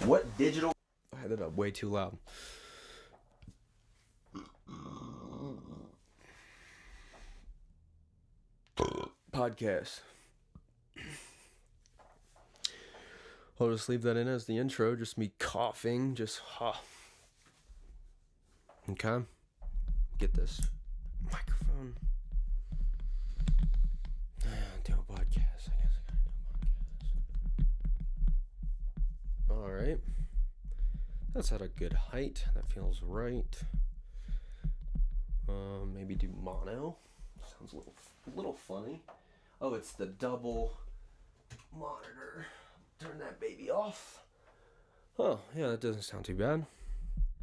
What digital... I had it up way too loud. Podcast. I'll just leave that in as the intro. Just me coughing. Just Okay. Get this microphone. Do a podcast. I guess I gotta do a podcast. Alright. That's at a good height. That feels right. Maybe do mono. Sounds a little funny. Oh, it's the double monitor. Turn that baby off. Oh, yeah, that doesn't sound too bad.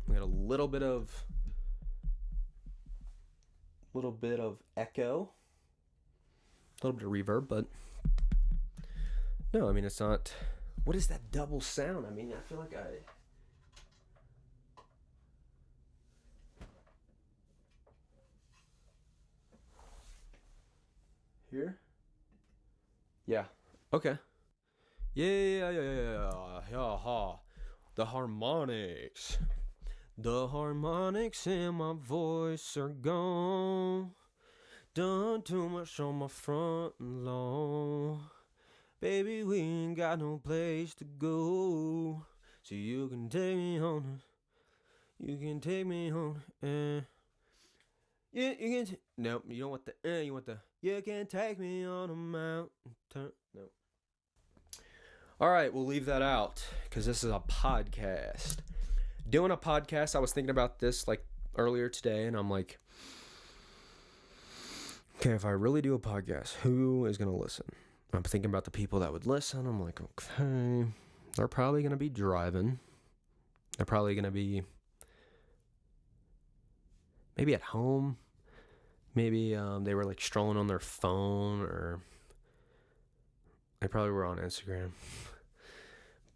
We got a little bit of echo. A little bit of reverb, but no, I mean, it's not. What is that double sound? I mean, I feel like Here? Yeah. Okay. Yeah. The harmonics. The harmonics in my voice are gone. Done too much on my front lawn. Baby, we ain't got no place to go. So you can take me home. You can take me home. Yeah, you can. Nope, you don't want the. You want the. You can take me on a mountain. No. All right, we'll leave that out because this is a podcast. Doing a podcast, I was thinking about this like earlier today, and I'm like, okay, if I really do a podcast, who is gonna listen? I'm thinking about the people that would listen. I'm like, okay, they're probably gonna be driving. They're probably gonna be maybe at home. Maybe they were like strolling on their phone, or they probably were on Instagram.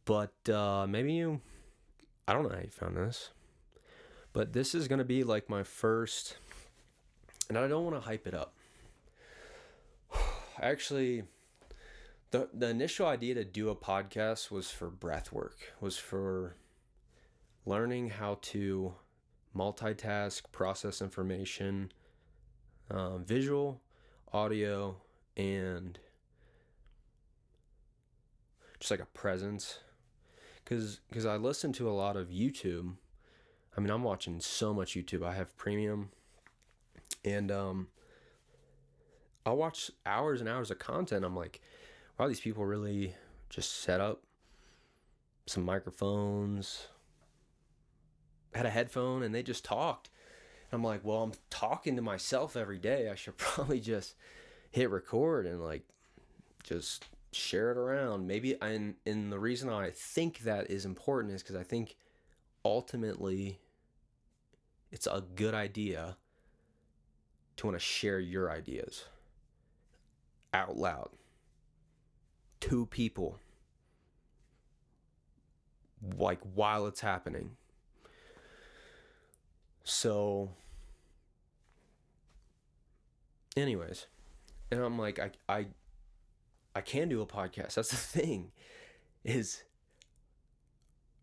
But maybe you, I don't know how you found this, but this is going to be like my first, and I don't want to hype it up. Actually, the initial idea to do a podcast was for breath work, was for learning how to multitask, process information, visual, audio, and just like a presence. Because I listen to a lot of YouTube. I mean, I'm watching so much YouTube. I have premium. And I watch hours and hours of content. I'm like, wow, these people really just set up some microphones, had a headphone, and they just talked. I'm like, well, I'm talking to myself every day. I should probably just hit record and like just share it around. Maybe, and the reason I think that is important is because I think ultimately it's a good idea to want to share your ideas out loud to people, like while it's happening. So anyways, and I'm like, I can do a podcast. That's the thing, is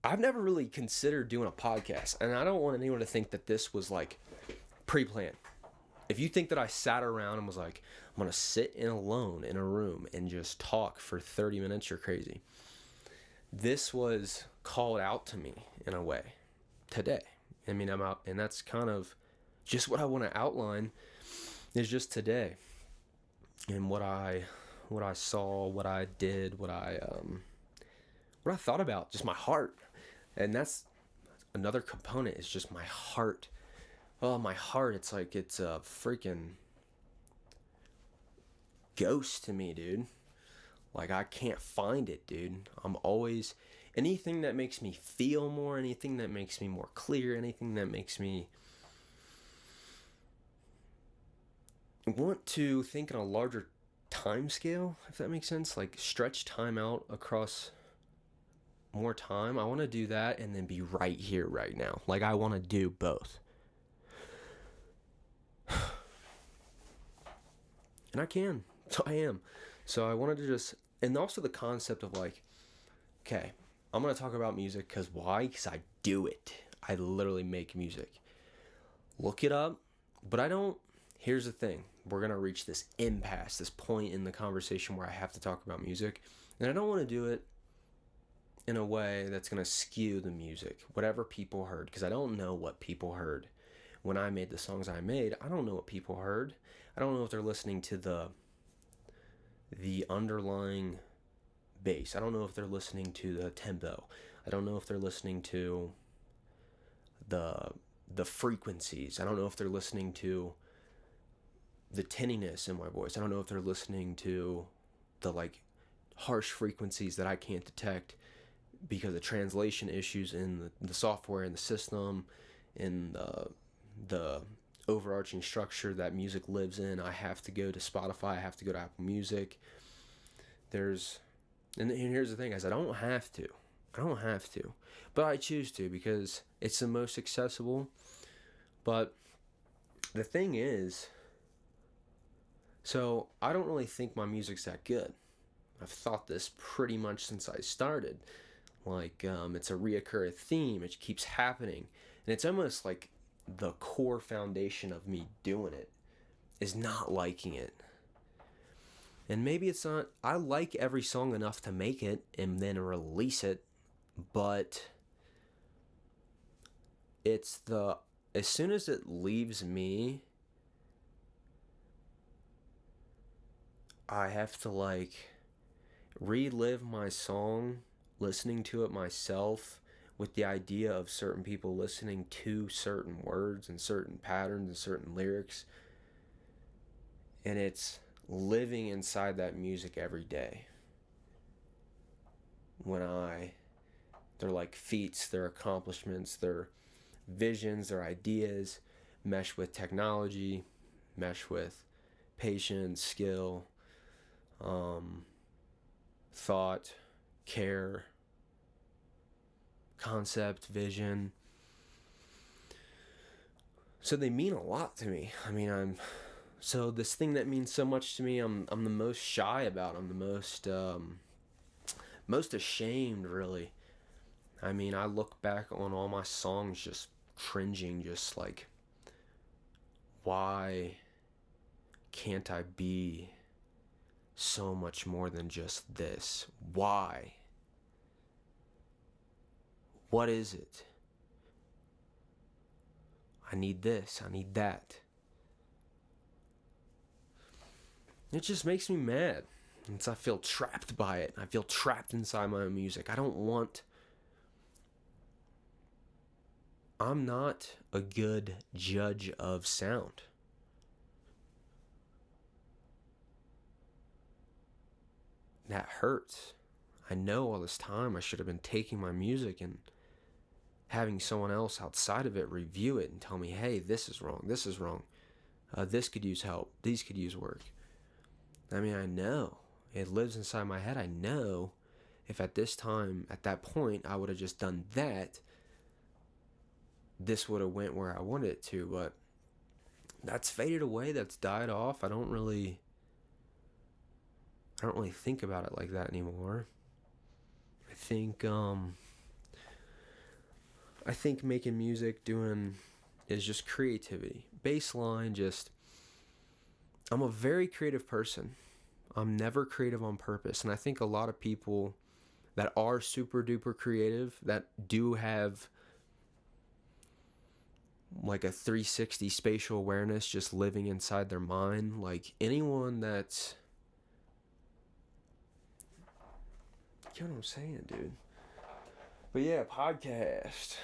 I've never really considered doing a podcast, and I don't want anyone to think that this was like pre-planned. If you think that I sat around and was like, I'm going to sit alone in a room and just talk for 30 minutes, you're crazy. This was called out to me in a way today. I mean, I'm out, and that's kind of just what I want to outline is just today and what I saw, what I did, what I thought about, just my heart. And that's another component, is just my heart. Oh, my heart, it's like it's a freaking ghost to me, dude. Like, I can't find it, dude. I'm always, anything that makes me feel more, anything that makes me more clear, anything that makes me want to think in a larger time scale, if that makes sense, like stretch time out across more time. I want to do that and then be right here, right now. Like, I want to do both. And I can. So I am. So I wanted to just, and also the concept of like, okay, I'm going to talk about music because why? Because I do it. I literally make music. Look it up, but I don't. Here's the thing. We're going to reach this impasse, this point in the conversation where I have to talk about music. And I don't want to do it in a way that's going to skew the music, whatever people heard, because I don't know what people heard. When I made the songs I made, I don't know what people heard. I don't know if they're listening to the underlying bass. I don't know if they're listening to the tempo. I don't know if they're listening to the frequencies. I don't know if they're listening to the tinniness in my voice. I don't know if they're listening to the like harsh frequencies that I can't detect because of translation issues in the software and the system and the overarching structure that music lives in. I have to go to Spotify. I have to go to Apple Music. And here's the thing, guys. I don't have to, but I choose to because it's the most accessible. But the thing is, so I don't really think my music's that good. I've thought this pretty much since I started. Like, it's a reoccurring theme. It keeps happening. And it's almost like the core foundation of me doing it is not liking it. And maybe it's not, I like every song enough to make it and then release it, but it's as soon as it leaves me, I have to like relive my song, listening to it myself with the idea of certain people listening to certain words and certain patterns and certain lyrics. And it's living inside that music every day. They're like feats, their accomplishments, their visions, their ideas mesh with technology, mesh with patience, skill, thought, care, concept, vision. So they mean a lot to me. I mean, so this thing that means so much to me, I'm the most shy about. I'm the most ashamed, really. I mean, I look back on all my songs just cringing, just like, why can't I be so much more than just this? Why? What is it? I need this, I need that. It just makes me mad. I feel trapped by it. I feel trapped inside my own music. I'm not a good judge of sound. That hurts. I know all this time I should have been taking my music and having someone else outside of it review it and tell me, hey, this is wrong, this is wrong. This could use help. These could use work. I mean, I know. It lives inside my head. I know if at that point, I would have just done that, this would have went where I wanted it to, but that's faded away. That's died off. I don't really think about it like that anymore. I think making music is just creativity. Baseline, I'm a very creative person. I'm never creative on purpose. And I think a lot of people that are super duper creative, that do have like a 360 spatial awareness just living inside their mind, like anyone that's, you know what I'm saying, dude? But yeah, podcast.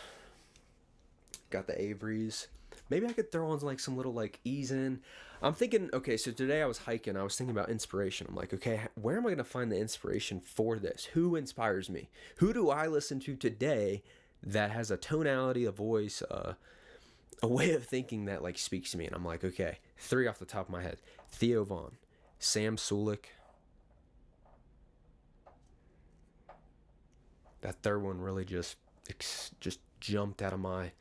Got the Averys. Maybe I could throw on like some little like ease in. I'm thinking, okay, so today I was hiking. I was thinking about inspiration. I'm like, okay, where am I going to find the inspiration for this? Who inspires me? Who do I listen to today that has a tonality, a voice, a way of thinking that like speaks to me? And I'm like, okay, 3 off the top of my head. Theo Von, Sam Sulek. That third one really just jumped out of my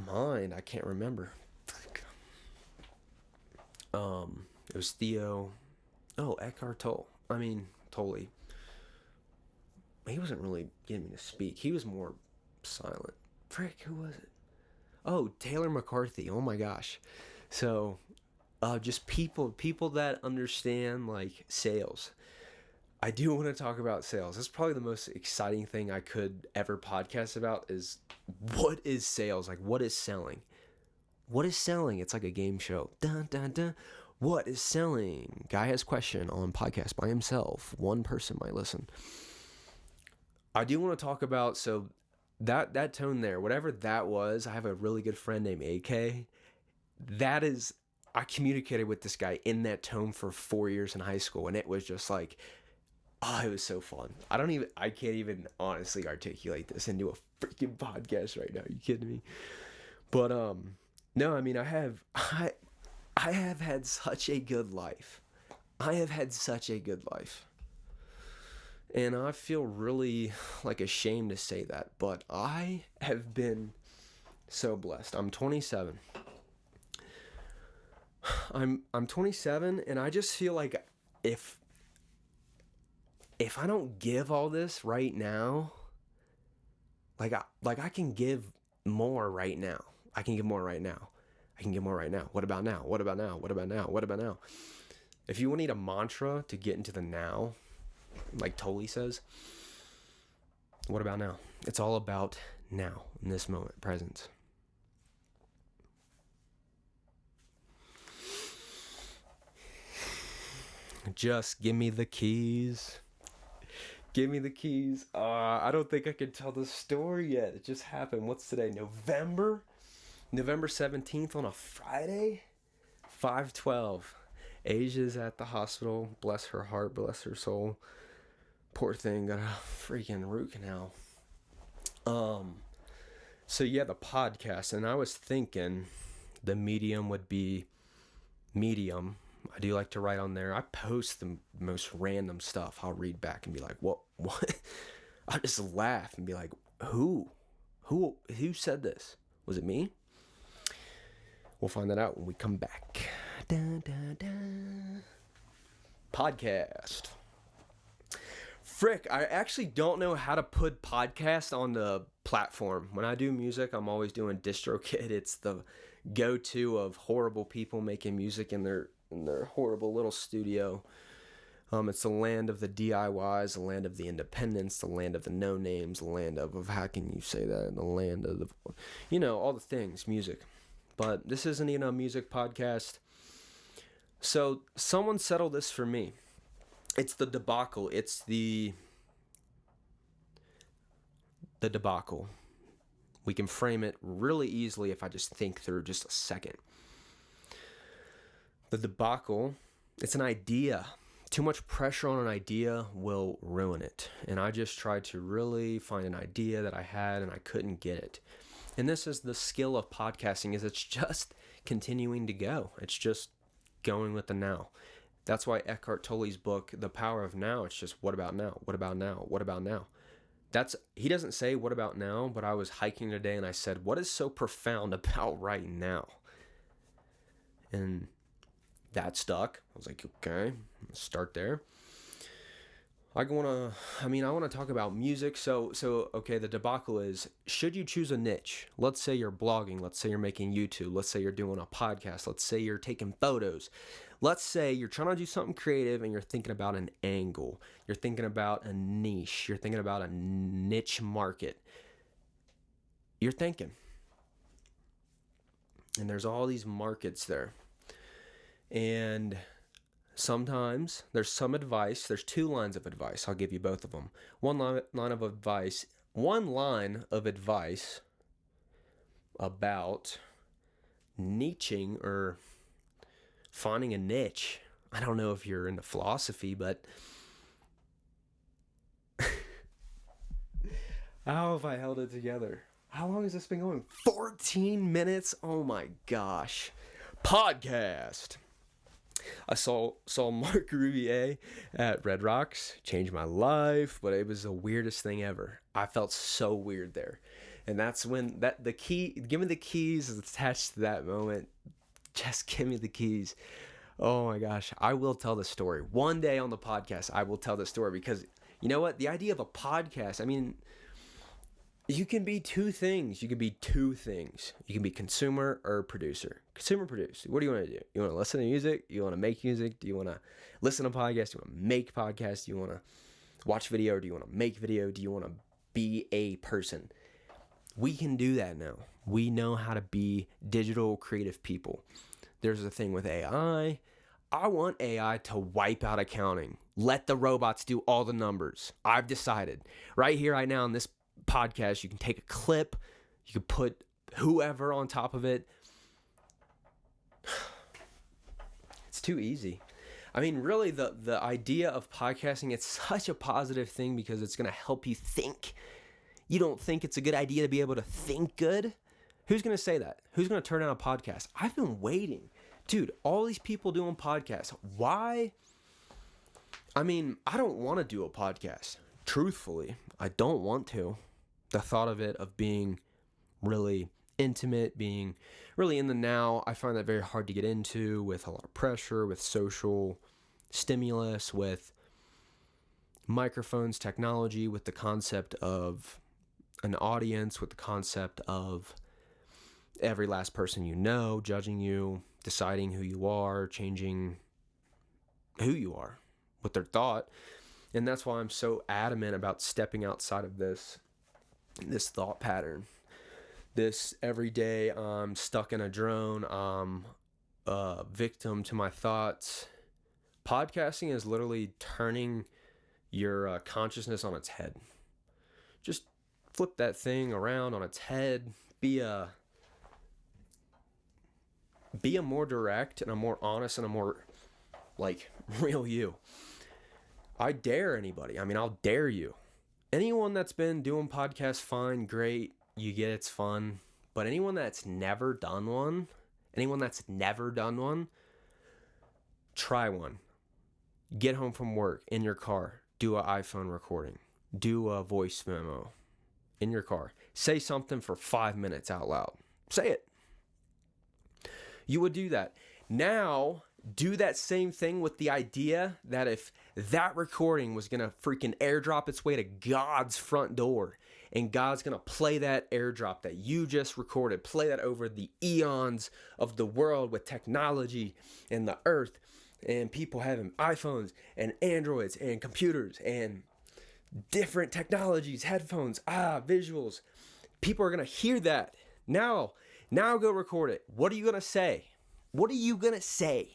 mind. I can't remember. It was Theo. Oh, Eckhart Tolle. I mean, Tolle. he wasn't really getting me to speak. He was more silent. Frick, who was it? Oh, Taylor McCarthy. Oh my gosh. So, just people that understand like sales. I do want to talk about sales. That's probably the most exciting thing I could ever podcast about is what is sales? Like, what is selling? What is selling? It's like a game show. Dun, dun, dun. What is selling? Guy has question on podcast by himself. One person might listen. I do want to talk about, so that tone there, whatever that was, I have a really good friend named AK. That is, I communicated with this guy in that tone for 4 years in high school, and it was just like, oh, it was so fun. I can't even honestly articulate this into a freaking podcast right now. Are you kidding me? But no, I mean, I have had such a good life. I have had such a good life. And I feel really like ashamed to say that, but I have been so blessed. I'm 27. I'm 27, and I just feel like if I don't give all this right now, like I can give more right now. I can give more right now. I can give more right now. What about now? What about now? What about now? What about now? If you need a mantra to get into the now, like Tully says, what about now? It's all about now, in this moment, present. Just give me the keys. Give me the keys. I don't think I can tell the story yet. It just happened. What's today? November 17th on a Friday? 5:12. Asia's at the hospital. Bless her heart, bless her soul. Poor thing got a freaking root canal. So yeah, the podcast, and I was thinking the medium would be Medium. I do like to write on there. I post the most random stuff. I'll read back and be like, what? I just laugh and be like, who said this? Was it me? We'll find that out when we come back. Dun, dun, dun. Podcast. Frick, I actually don't know how to put podcast on the platform. When I do music, I'm always doing DistroKid. It's the go-to of horrible people making music in their horrible little studio. It's the land of the DIYs, the land of the independents, the land of the no-names, the land of how can you say that? The land of the, all the things, music. But this isn't even a music podcast. So someone settled this for me. It's the debacle. It's the debacle. We can frame it really easily if I just think through just a second. The debacle, it's an idea. Too much pressure on an idea will ruin it. And I just tried to really find an idea that I had and I couldn't get it. And this is the skill of podcasting, is it's just continuing to go. It's just going with the now. That's why Eckhart Tolle's book, The Power of Now, it's just what about now? What about now? What about now? He doesn't say what about now, but I was hiking today and I said, what is so profound about right now? And that stuck. I was like, okay, let's start there. I want to talk about music. So okay, the debacle is, should you choose a niche? Let's say you're blogging. Let's say you're making YouTube. Let's say you're doing a podcast. Let's say you're taking photos. Let's say you're trying to do something creative and you're thinking about an angle. You're thinking about a niche. You're thinking about a niche market. You're thinking. And there's all these markets there. And sometimes there's some advice. There's two lines of advice. I'll give you both of them. One line of advice about niching or finding a niche. I don't know if you're into philosophy, but how have I held it together? How long has this been going? 14 minutes? Oh my gosh. Podcast. I saw Mark Rubier at Red Rocks, changed my life, but it was the weirdest thing ever. I felt so weird there. And that's when Give Me The Keys is attached to that moment. Just give me the keys. Oh my gosh. I will tell the story. One day on the podcast, I will tell the story because You know what? The idea of a podcast, I mean, you can be two things. You can be two things. You can be consumer or producer. Consumer producer. What do you want to do? You want to listen to music? You want to make music? Do you want to listen to podcasts? Do you want to make podcasts? Do you want to watch video? Or do you want to make video? Do you want to be a person? We can do that now. We know how to be digital creative people. There's a thing with AI. I want AI to wipe out accounting. Let the robots do all the numbers. I've decided. Right here, right now in this podcast, you can take a clip. You can put whoever on top of it. It's too easy. I mean, really, the idea of podcasting, it's such a positive thing because it's going to help you think. You don't think it's a good idea to be able to think good? Who's going to say that? Who's going to turn on a podcast? I've been waiting. Dude, all these people doing podcasts. Why? I mean, I don't want to do a podcast. Truthfully, I don't want to. The thought of it, of being really intimate, being really in the now, I find that very hard to get into with a lot of pressure, with social stimulus, with microphones, technology, with the concept of an audience, with the concept of every last person you know judging you, deciding who you are, changing who you are with their thought. And that's why I'm so adamant about stepping outside of this thought pattern. This every day I'm stuck in a drone, I'm a victim to my thoughts. Podcasting is literally turning your consciousness on its head. Just flip that thing around on its head. Be a more direct and a more honest and a more real you. I dare anybody. I mean, I'll dare you. Anyone that's been doing podcasts, fine, great. You get it's fun. But anyone that's never done one, try one. Get home from work in your car. Do an iPhone recording. Do a voice memo in your car. Say something for 5 minutes out loud. Say it. You would do that. Now, do that same thing with the idea that if that recording was going to freaking airdrop its way to God's front door, and God's going to play that airdrop that you just recorded, play that over the eons of the world with technology and the earth, and people having iPhones and Androids and computers and different technologies, headphones, visuals. People are going to hear that. Now go record it. What are you going to say? What are you going to say?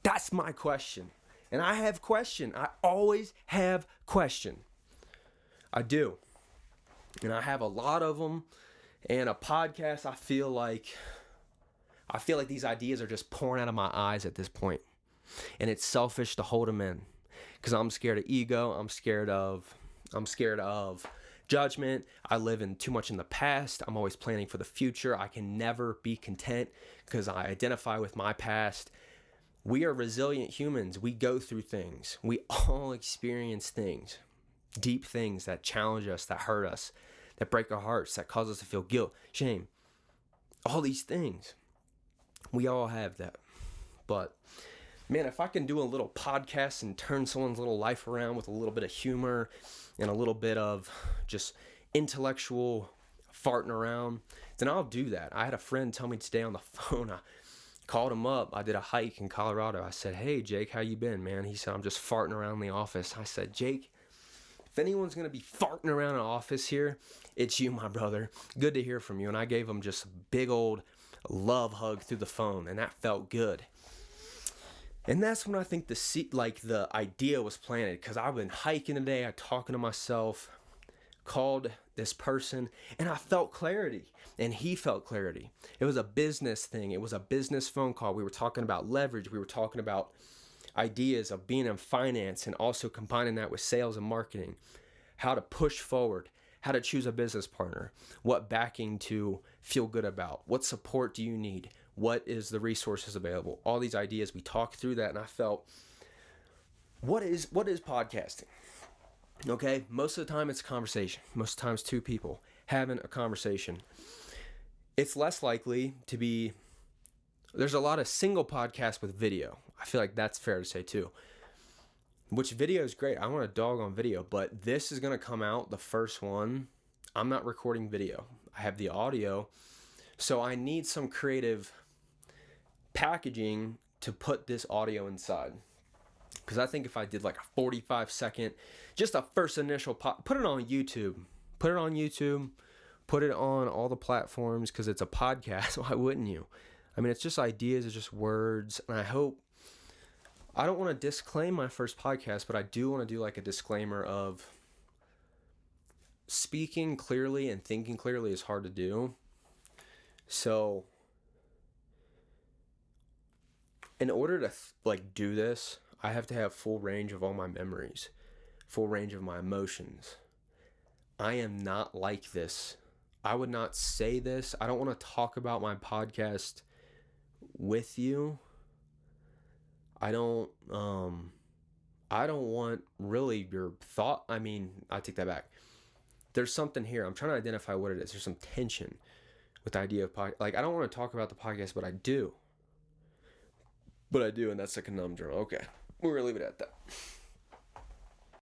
That's my question. And I have question. I always have question. I do. And I have a lot of them. And a podcast, I feel like these ideas are just pouring out of my eyes at this point. And it's selfish to hold them in. Because I'm scared of ego. I'm scared of judgment. I live in too much in the past. I'm always planning for the future. I can never be content because I identify with my past. We are resilient humans. We go through things. We all experience things. Deep things that challenge us, that hurt us, that break our hearts, that cause us to feel guilt, shame. All these things. We all have that. But man, if I can do a little podcast and turn someone's little life around with a little bit of humor and a little bit of just intellectual farting around, then I'll do that. I had a friend tell me today on the phone, I called him up. I did a hike in Colorado. I said, "Hey, Jake, how you been, man?" He said, "I'm just farting around the office." I said, "Jake, if anyone's going to be farting around an office here, it's you, my brother. Good to hear from you." And I gave him just a big old love hug through the phone, and that felt good. And that's when I think the idea was planted, because I've been hiking today, I talking to myself, called this person, and I felt clarity, and he felt clarity. It was a business thing. It was a business phone call. We were talking about leverage. We were talking about ideas of being in finance and also combining that with sales and marketing, how to push forward, how to choose a business partner, what backing to feel good about, what support do you need, what is the resources available, all these ideas. We talked through that, and I felt, what is podcasting? Okay, most of the time it's a conversation. Most of the time it's two people having a conversation. It's less likely to be, there's a lot of single podcasts with video. I feel like that's fair to say too. which video is great. I want to dog on video, but this is going to come out, the first one. I'm not recording video. I have the audio. So I need some creative packaging to put this audio inside. Because I think if I did like a 45-second, just a first initial put it on YouTube. Put it on YouTube. Put it on all the platforms because it's a podcast. Why wouldn't you? I mean, it's just ideas. It's just words. And I don't want to disclaim my first podcast, but I do want to do like a disclaimer of speaking clearly and thinking clearly is hard to do. So in order to do this, I have to have full range of all my memories, full range of my emotions. I am not like this. I would not say this. I don't want to talk about my podcast with you. I don't want really your thought. I mean, I take that back. There's something here. I'm trying to identify what it is. There's some tension with the idea of I don't want to talk about the podcast, but I do. And that's a conundrum. Okay. We're going to leave it at that.